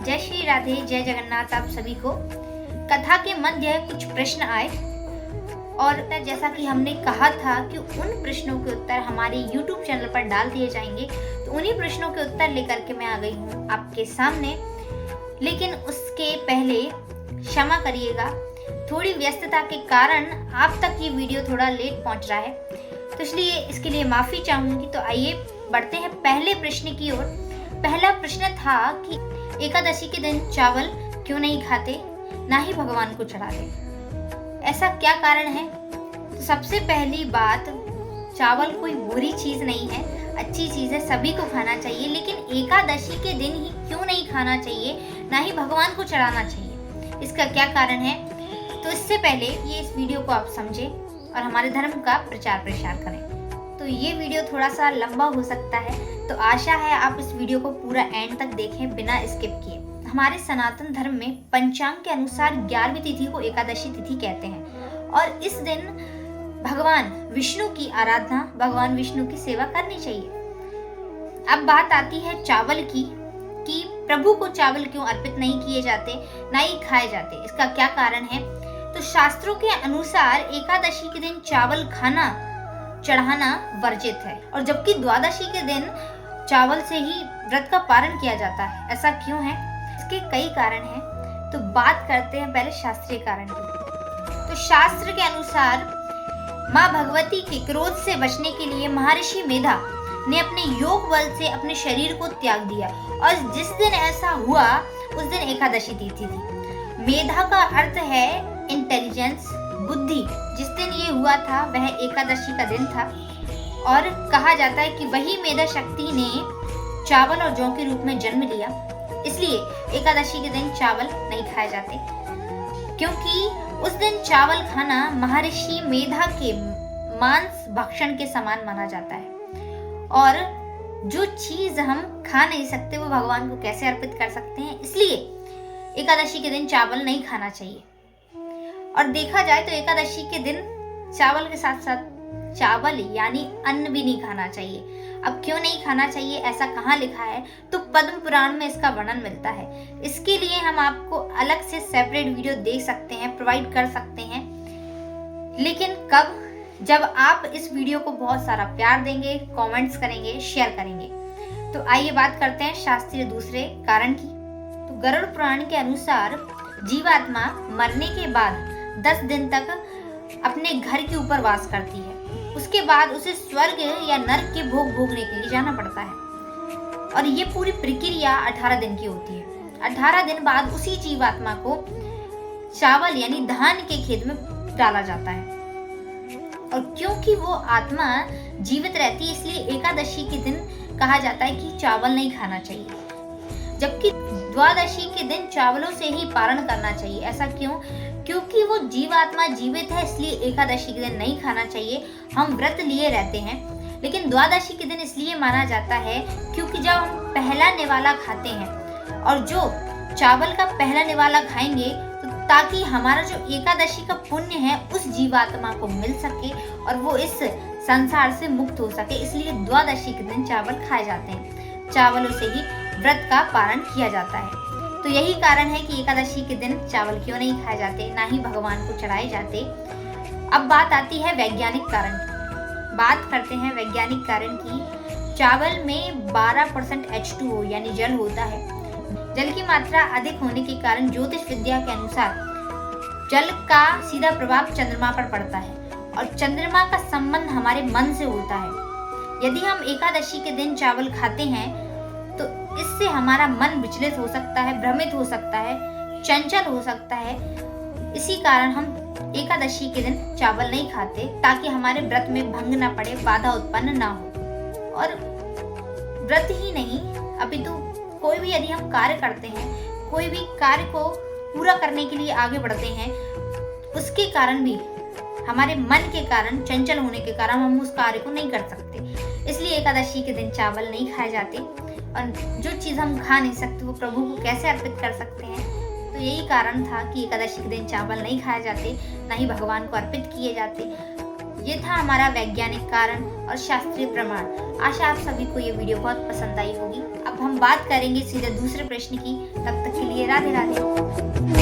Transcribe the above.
जय श्री राधे, जय जगन्नाथ। आप सभी को कथा के मध्य कुछ प्रश्न आए और जैसा कि हमने कहा था कि उन प्रश्नों के उत्तर हमारे YouTube चैनल पर डाल दिए जाएंगे, तो उन्हीं प्रश्नों के उत्तर लेकर के मैं आ गई हूँ आपके सामने। लेकिन उसके पहले क्षमा करिएगा, थोड़ी व्यस्तता के कारण आप तक ये वीडियो थोड़ा लेट पहुँच रहा है, तो इसलिए इसके लिए माफ़ी चाहूँगी। तो आइए बढ़ते हैं पहले प्रश्न की ओर। पहला प्रश्न था कि एकादशी के दिन चावल क्यों नहीं खाते, ना ही भगवान को चढ़ाते, ऐसा क्या कारण है? तो सबसे पहली बात, चावल कोई बुरी चीज़ नहीं है, अच्छी चीज़ है, सभी को खाना चाहिए। लेकिन एकादशी के दिन ही क्यों नहीं खाना चाहिए, ना ही भगवान को चढ़ाना चाहिए, इसका क्या कारण है? तो इससे पहले ये इस वीडियो को आप समझें और हमारे धर्म का प्रचार प्रसार करें। तो ये वीडियो थोड़ा सा लंबा हो सकता है, तो आशा है आप इस वीडियो को पूरा एंड तक देखें बिना स्किप किए। हमारे सनातन धर्म में पंचांग के अनुसार 11वीं तिथि को एकादशी तिथि कहते हैं और इस दिन भगवान विष्णु की आराधना, भगवान विष्णु की सेवा करनी चाहिए। अब बात आती है चावल की कि प्रभु को चावल क्यों अर्पित नहीं किए जाते, ना ही खाए जाते, इसका क्या कारण है? तो शास्त्रों के अनुसार एकादशी के दिन चावल खाना चढ़ाना वर्जित है, और जबकि द्वादशी के दिन चावल से ही व्रत का पारण किया जाता है। ऐसा क्यों है? इसके कई कारण हैं, तो बात करते हैं पहले शास्त्रीय कारण की। तो शास्त्र के अनुसार माँ भगवती के क्रोध से बचने के लिए महर्षि मेधा ने अपने योग बल से अपने शरीर को त्याग दिया, और जिस दिन ऐसा हुआ उस दिन एकादशी तिथि थी। मेधा का अर्थ है इंटेलिजेंस, बुद्धि। जिस दिन ये हुआ था वह एकादशी का दिन था, और कहा जाता है कि वही मेधा शक्ति ने चावल और जौ के रूप में जन्म लिया, इसलिए एकादशी के दिन चावल नहीं खाए जाते, क्योंकि उस दिन चावल खाना महर्षि मेधा के मांस भक्षण के समान माना जाता है। और जो चीज हम खा नहीं सकते वो भगवान को कैसे अर्पित कर सकते हैं, इसलिए एकादशी के दिन चावल नहीं खाना चाहिए। और देखा जाए तो एकादशी के दिन चावल के साथ साथ चावल यानी अन्न भी नहीं खाना चाहिए। अब क्यों नहीं खाना चाहिए, ऐसा कहाँ लिखा है? तो पद्म पुराण में इसका वर्णन मिलता है। इसके लिए हम आपको अलग से सेपरेट वीडियो दे सकते हैं, प्रोवाइड कर सकते हैं, लेकिन कब? जब आप इस वीडियो को बहुत सारा प्यार देंगे, कमेंट्स करेंगे, शेयर करेंगे। तो आइए बात करते हैं शास्त्रीय दूसरे कारण की। तो गरुड़ पुराण के अनुसार जीवात्मा मरने के बाद 10 दिन तक अपने घर के ऊपर वास करती है, उसके बाद उसे स्वर्ग या नरक के भोग भोगने के लिए जाना पड़ता है, और ये पूरी प्रक्रिया 18 दिन की होती है। 18 दिन बाद उसी जीवात्मा को चावल यानी धान के खेत में डाला जाता है, और क्योंकि वो आत्मा जीवित रहती है इसलिए एकादशी के दिन कहा जाता है कि चावल नहीं खाना चाहिए, जबकि द्वादशी के दिन चावलों से ही पारण करना चाहिए। ऐसा क्यों? क्योंकि वो जीवात्मा जीवित है, इसलिए एकादशी के दिन नहीं खाना चाहिए। हम व्रत लिए रहते हैं, लेकिन द्वादशी के दिन इसलिए माना जाता है क्योंकि जब हम पहला निवाला खाते हैं, और जो चावल का पहला निवाला खाएंगे, तो ताकि हमारा जो एकादशी का पुण्य है उस जीवात्मा को मिल सके और वो इस संसार से मुक्त हो सके, इसलिए द्वादशी के दिन चावल खाए जाते हैं। चावलों से ही व्रत का पारण किया जाता है। तो यही कारण है कि एकादशी के दिन चावल क्यों नहीं खाए जाते, ना ही भगवान को चढ़ाए जाते। अब बात आती है वैज्ञानिक कारण की। बात करते हैं वैज्ञानिक कारण की। चावल में 12% H2O यानी जल होता है। जल की मात्रा अधिक होने के कारण ज्योतिष विद्या के अनुसार जल का सीधा प्रभाव चंद्रमा पर पड़ता है, और चंद्रमा का संबंध हमारे मन से होता है। यदि हम एकादशी के दिन चावल खाते हैं तो इससे हमारा मन विचलित हो सकता है, भ्रमित हो सकता है, चंचल हो सकता है। इसी कारण हम एकादशी के दिन चावल नहीं खाते, ताकि हमारे व्रत में भंग ना पड़े, बाधा उत्पन्न ना हो। और व्रत ही नहीं, अपितु कोई भी यदि हम कार्य करते हैं, कोई भी कार्य को पूरा करने के लिए आगे बढ़ते हैं, उसके कारण भी हमारे मन के कारण, चंचल होने के कारण हम उस कार्य को नहीं कर सकते। इसलिए एकादशी के दिन चावल नहीं खाए जाते, और जो चीज़ हम खा नहीं सकते वो प्रभु को कैसे अर्पित कर सकते हैं? तो यही कारण था कि एकादशी के दिन चावल नहीं खाए जाते, ना ही भगवान को अर्पित किए जाते। ये था हमारा वैज्ञानिक कारण और शास्त्रीय प्रमाण। आशा आप सभी को ये वीडियो बहुत पसंद आई होगी। अब हम बात करेंगे सीधे दूसरे प्रश्न की। तब तक के लिए राधे राधे।